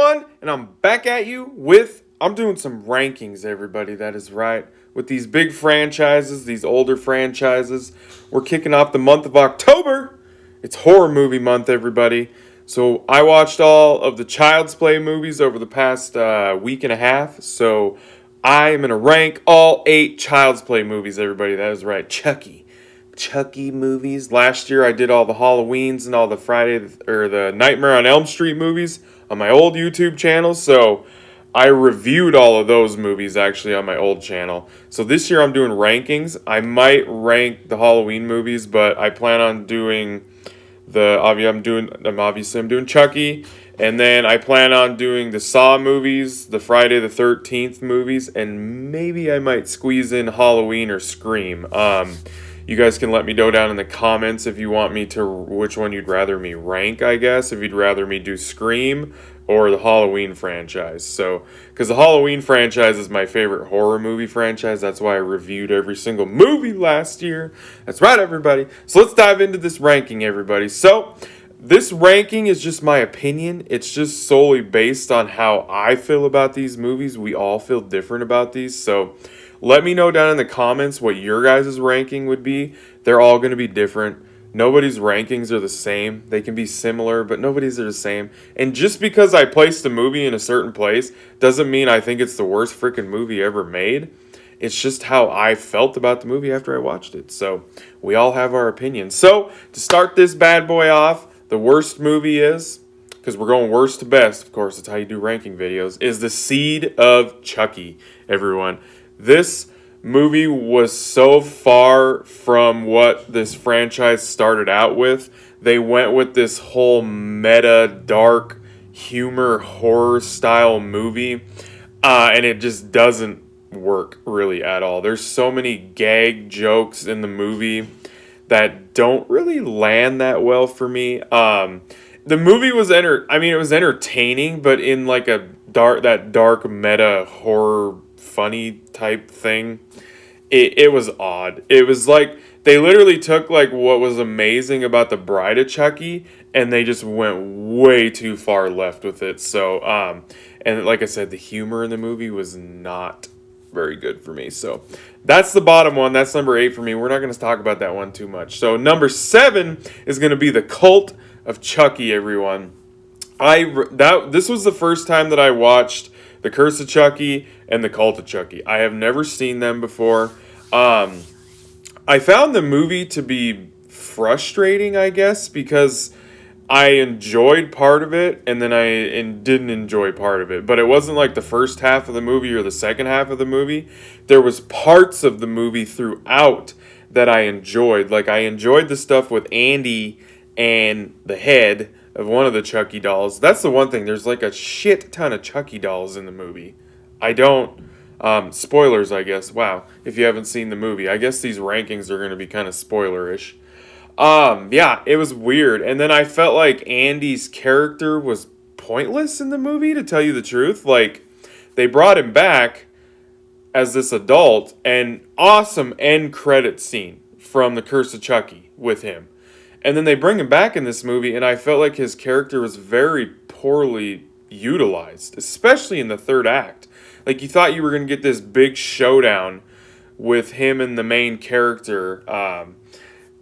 everyone, and I'm back at you with, I'm doing some rankings, everybody, that is right. With these big franchises, these older franchises, we're kicking off the month of October. It's horror movie month, everybody. So I watched all of the Child's Play movies over the past week and a half, so I am going to rank all 8 Child's Play movies, everybody, that is right. Chucky movies. Last year I did all the Halloweens and all the the Nightmare on Elm Street movies on my old YouTube channel. So I reviewed all of those movies actually on my old channel. So this year I'm doing rankings. I might rank the Halloween movies, but I plan on doing I'm doing Chucky, and then I plan on doing the Saw movies, the Friday the 13th movies, and maybe I might squeeze in Halloween or Scream. You guys can let me know down in the comments if you want me to, which one you'd rather me rank, I guess. If you'd rather me do Scream or the Halloween franchise. So, because the Halloween franchise is my favorite horror movie franchise. That's why I reviewed every single movie last year. That's right, everybody. So let's dive into this ranking, everybody. So, this ranking is just my opinion. It's just solely based on how I feel about these movies. We all feel different about these. So, let me know down in the comments what your guys' ranking would be. They're all going to be different. Nobody's rankings are the same. They can be similar, but nobody's are the same. And just because I placed a movie in a certain place doesn't mean I think it's the worst freaking movie ever made. It's just how I felt about the movie after I watched it. So we all have our opinions. So to start this bad boy off, the worst movie is, because we're going worst to best, of course, that's how you do ranking videos, is The Seed of Chucky, everyone. This movie was so far from what this franchise started out with. They went with this whole meta, dark, humor, horror style movie, and it just doesn't work really at all. There's so many gag jokes in the movie that don't really land that well for me. The movie was it was entertaining, but in like that dark meta horror funny type thing. It was odd. It was like they literally took like what was amazing about the Bride of Chucky and they just went way too far left with it. So and like I said, the humor in the movie was not very good for me. So that's the bottom one. That's number 8 for me. We're not going to talk about that one too much. So number 7 is going to be The Cult of Chucky, everyone. This was the first time that I watched The Curse of Chucky and The Cult of Chucky. I have never seen them before. I found the movie to be frustrating, I guess, because I enjoyed part of it and then I didn't enjoy part of it. But it wasn't like the first half of the movie or the second half of the movie. There was parts of the movie throughout that I enjoyed. Like I enjoyed the stuff with Andy and the head of one of the Chucky dolls. That's the one thing. There's like a shit ton of Chucky dolls in the movie. Spoilers, I guess. Wow. If you haven't seen the movie, I guess these rankings are going to be kind of spoilerish. Yeah, it was weird. And then I felt like Andy's character was pointless in the movie, to tell you the truth. Like, they brought him back as this adult, and awesome end credit scene from The Curse of Chucky with him. And then they bring him back in this movie, and I felt like his character was very poorly utilized, especially in the third act. Like, you thought you were going to get this big showdown with him and the main character,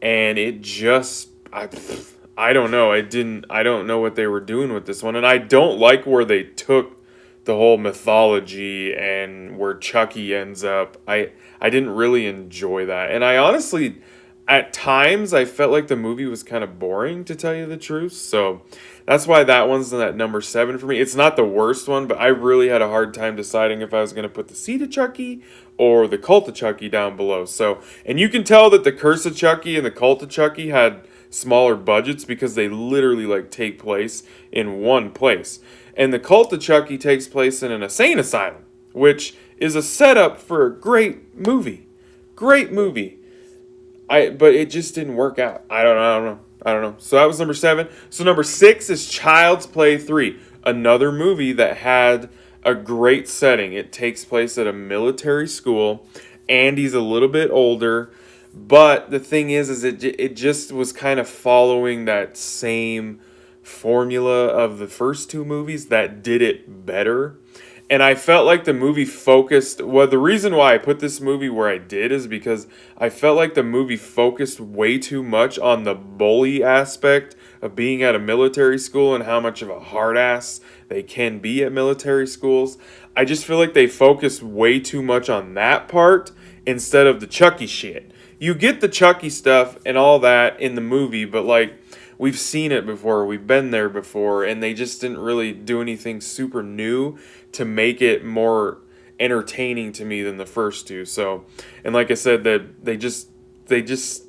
and it just, I don't know. I don't know what they were doing with this one, and I don't like where they took the whole mythology and where Chucky ends up. I didn't really enjoy that, and I honestly, at times, I felt like the movie was kind of boring, to tell you the truth. So that's why that one's at number 7 for me. It's not the worst one, but I really had a hard time deciding if I was going to put The Seed of Chucky or The Cult of Chucky down below. So, and you can tell that The Curse of Chucky and The Cult of Chucky had smaller budgets because they literally like take place in one place. And The Cult of Chucky takes place in an insane asylum, which is a setup for a great movie. Great movie. But it just didn't work out. I don't know. So that was number 7. So number 6 is Child's Play 3. Another movie that had a great setting. It takes place at a military school. Andy's a little bit older. But the thing is it just was kind of following that same formula of the first two movies that did it better. And I felt like the movie focused. Well, the reason why I put this movie where I did is because I felt like the movie focused way too much on the bully aspect of being at a military school and how much of a hard ass they can be at military schools. I just feel like they focused way too much on that part instead of the Chucky shit. You get the Chucky stuff and all that in the movie, but like we've seen it before, we've been there before, and they just didn't really do anything super new to make it more entertaining to me than the first two. So, and like I said, that they just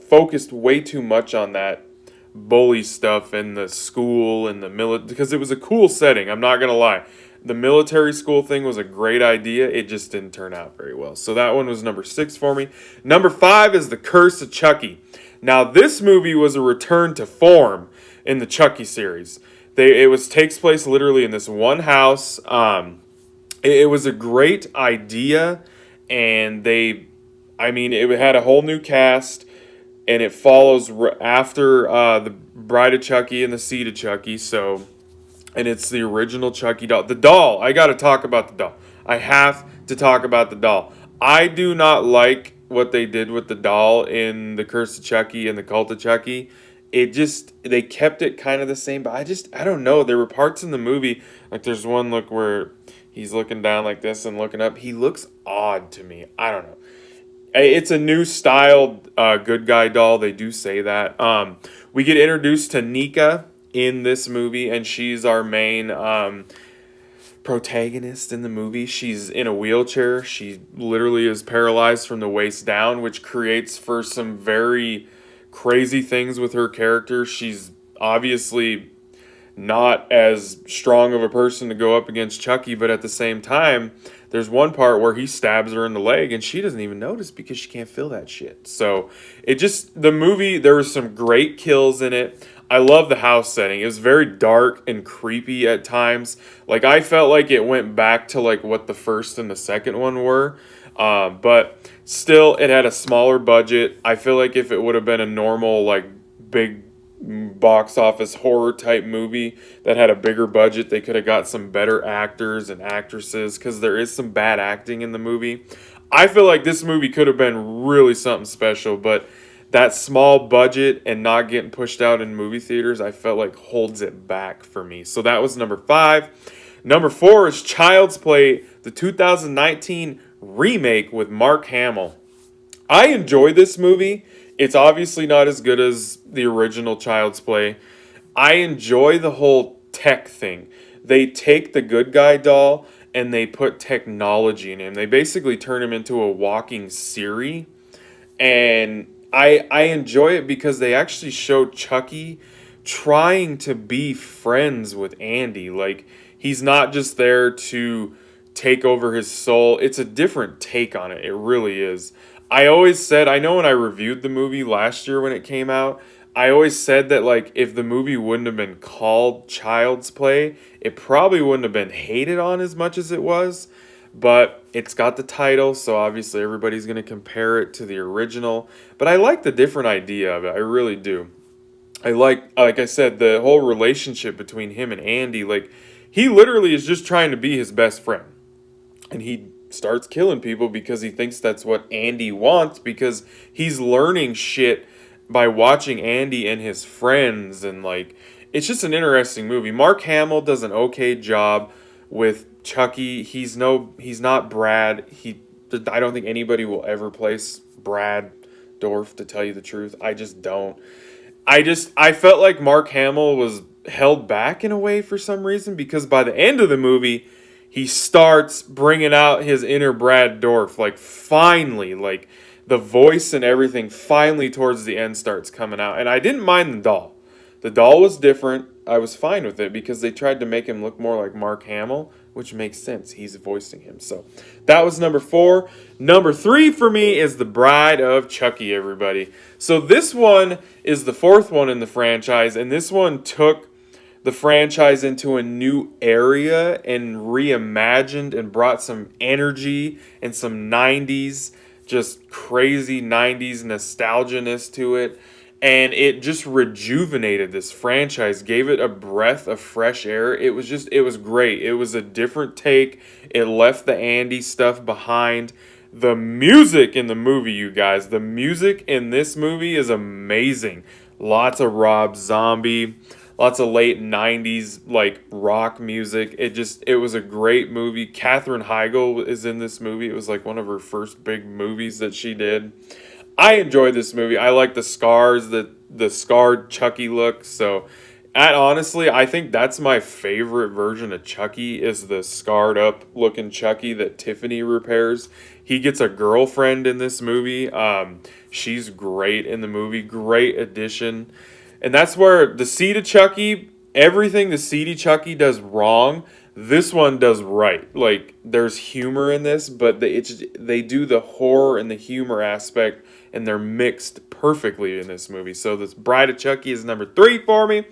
focused way too much on that bully stuff in the school and the because it was a cool setting. I'm not gonna lie. The military school thing was a great idea. It just didn't turn out very well. So that one was number 6 for me. Number 5 is The Curse of Chucky. Now this movie was a return to form in the Chucky series. Takes place literally in this one house. It was a great idea, and it had a whole new cast, and it follows after the Bride of Chucky and the Seed of Chucky. So, and it's the original Chucky doll. The doll, I got to talk about the doll. I have to talk about the doll. I do not like what they did with the doll in The Curse of Chucky and The Cult of Chucky. They kept it kind of the same, but I don't know. There were parts in the movie, like there's one look where he's looking down like this and looking up. He looks odd to me. I don't know. It's a new styled good guy doll. They do say that. We get introduced to Nika in this movie, and she's our main protagonist in the movie. She's in a wheelchair. She literally is paralyzed from the waist down, which creates for some very crazy things with her character. She's obviously not as strong of a person to go up against Chucky, but at the same time, there's one part where he stabs her in the leg and she doesn't even notice because she can't feel that shit. So the movie, there were some great kills in it. I love the house setting. It was very dark and creepy at times. Like I felt like it went back to like what the first and the second one were. But still, it had a smaller budget. I feel like if it would have been a normal, like, big box office horror type movie that had a bigger budget, they could have got some better actors and actresses, because there is some bad acting in the movie. I feel like this movie could have been really something special, but that small budget and not getting pushed out in movie theaters, I felt like holds it back for me. So that was number 5. Number 4 is Child's Play, the 2019 remake with Mark Hamill. I enjoy this movie. It's obviously not as good as the original Child's Play. I enjoy the whole tech thing. They take the good guy doll and they put technology in him. They basically turn him into a walking Siri. And I enjoy it because they actually show Chucky trying to be friends with Andy. Like, he's not just there to take over his soul. It's a different take on it. It really is. I always said, I know when I reviewed the movie last year when it came out, I always said that, like, if the movie wouldn't have been called Child's Play, it probably wouldn't have been hated on as much as it was. But it's got the title, so obviously everybody's going to compare it to the original. But I like the different idea of it. I really do. I like I said, the whole relationship between him and Andy. Like, he literally is just trying to be his best friend. And he starts killing people because he thinks that's what Andy wants, because he's learning shit by watching Andy and his friends. And, like, it's just an interesting movie. Mark Hamill does an okay job with Chucky. He's not Brad. I don't think anybody will ever place Brad Dorff, to tell you the truth. I just don't. I felt like Mark Hamill was held back in a way for some reason, because by the end of the movie, he starts bringing out his inner Brad Dorff. Like, finally, like, the voice and everything finally towards the end starts coming out. And I didn't mind the doll. The doll was different. I was fine with it because they tried to make him look more like Mark Hamill, which makes sense. He's voicing him. So that was number 4. Number 3 for me is The Bride of Chucky, everybody. So this one is the 4th one in the franchise, and this one took the franchise into a new area and reimagined and brought some energy and some 90s, just crazy 90s nostalgia-ness to it. and it just rejuvenated this franchise, gave it a breath of fresh air. It was great. It was a different take. It left the Andy stuff behind. The music in the movie, you guys, the music in this movie is amazing. Lots of Rob Zombie, lots of late 90s like rock music. It was a great movie. Katherine Heigl is in this movie. It was like one of her first big movies that she did. I enjoyed this movie. I like the scars, the scarred Chucky look. So, honestly, I think that's my favorite version of Chucky is the scarred up looking Chucky that Tiffany repairs. He gets a girlfriend in this movie. She's great in the movie. Great addition. And that's where the seed of Chucky, everything the seedy Chucky does wrong, this one does right. Like there's humor in this, but they do the horror and the humor aspect, and they're mixed perfectly in this movie. So this Bride of Chucky is number 3 for me.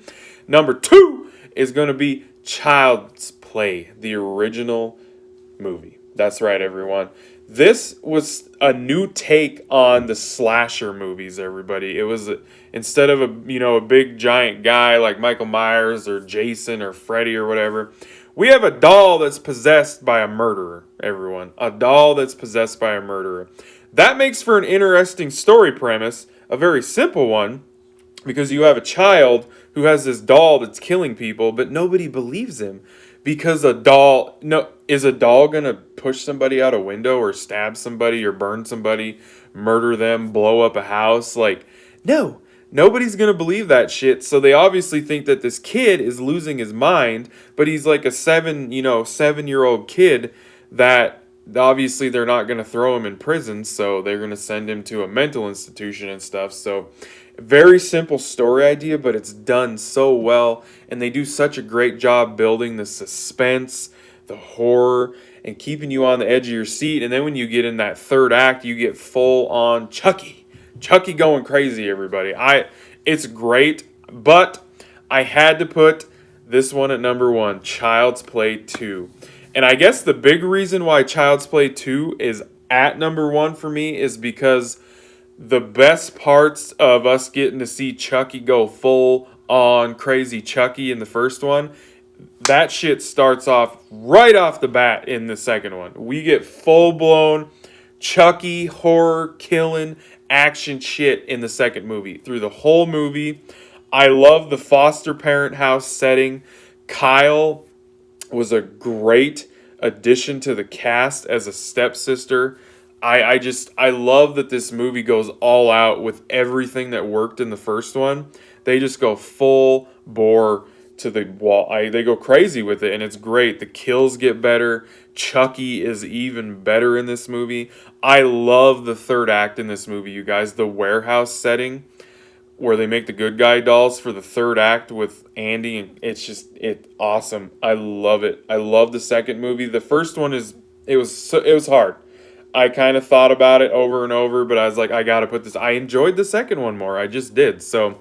Number 2 is going to be Child's Play, the original movie. That's right, everyone. This was a new take on the slasher movies, everybody. It was instead of a big giant guy like Michael Myers or Jason or Freddy or whatever, we have a doll that's possessed by a murderer, everyone. A doll that's possessed by a murderer. That makes for an interesting story premise, a very simple one, because you have a child who has this doll that's killing people, but nobody believes him because is a doll going to push somebody out a window or stab somebody or burn somebody, murder them, blow up a house? Like, no. Nobody's going to believe that shit. So they obviously think that this kid is losing his mind, but he's like a 7-year-old kid that obviously they're not going to throw him in prison, so they're going to send him to a mental institution and stuff. So very simple story idea, but it's done so well, and they do such a great job building the suspense, the horror, and keeping you on the edge of your seat. And then when you get in that third act, you get full on Chucky going crazy, everybody. It's great, but I had to put this one at number 1, Child's Play 2. And I guess the big reason why Child's Play 2 is at number 1 for me is because the best parts of us getting to see Chucky go full on crazy Chucky in the first one, that shit starts off right off the bat in the second one. We get full-blown Chucky horror killing action shit in the second movie. Through the whole movie, I love the foster parent house setting. Kyle was a great addition to the cast as a stepsister. I love that this movie goes all out with everything that worked in the first one. They just go full bore to the wall. They go crazy with it, and it's great. The kills get better. Chucky is even better in this movie. I love the third act in this movie, you guys. The warehouse setting where they make the good guy dolls for the third act with Andy, and it's awesome. I love it. I love the second movie. The first one it was hard. I kind of thought about it over and over, but I was like, I gotta put this. I enjoyed the second one more. I just did. So,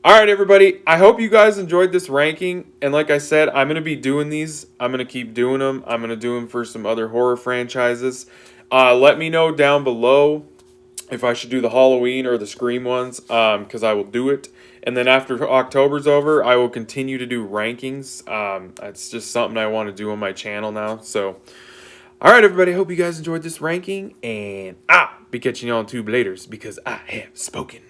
all right, everybody. I hope you guys enjoyed this ranking. And like I said, I'm gonna be doing these. I'm gonna keep doing them. I'm gonna do them for some other horror franchises. Let me know down below if I should do the Halloween or the Scream ones, because I will do it. And then after October's over, I will continue to do rankings. It's just something I want to do on my channel now. So, all right, everybody. Hope you guys enjoyed this ranking. And be catching you on tube laters because I have spoken.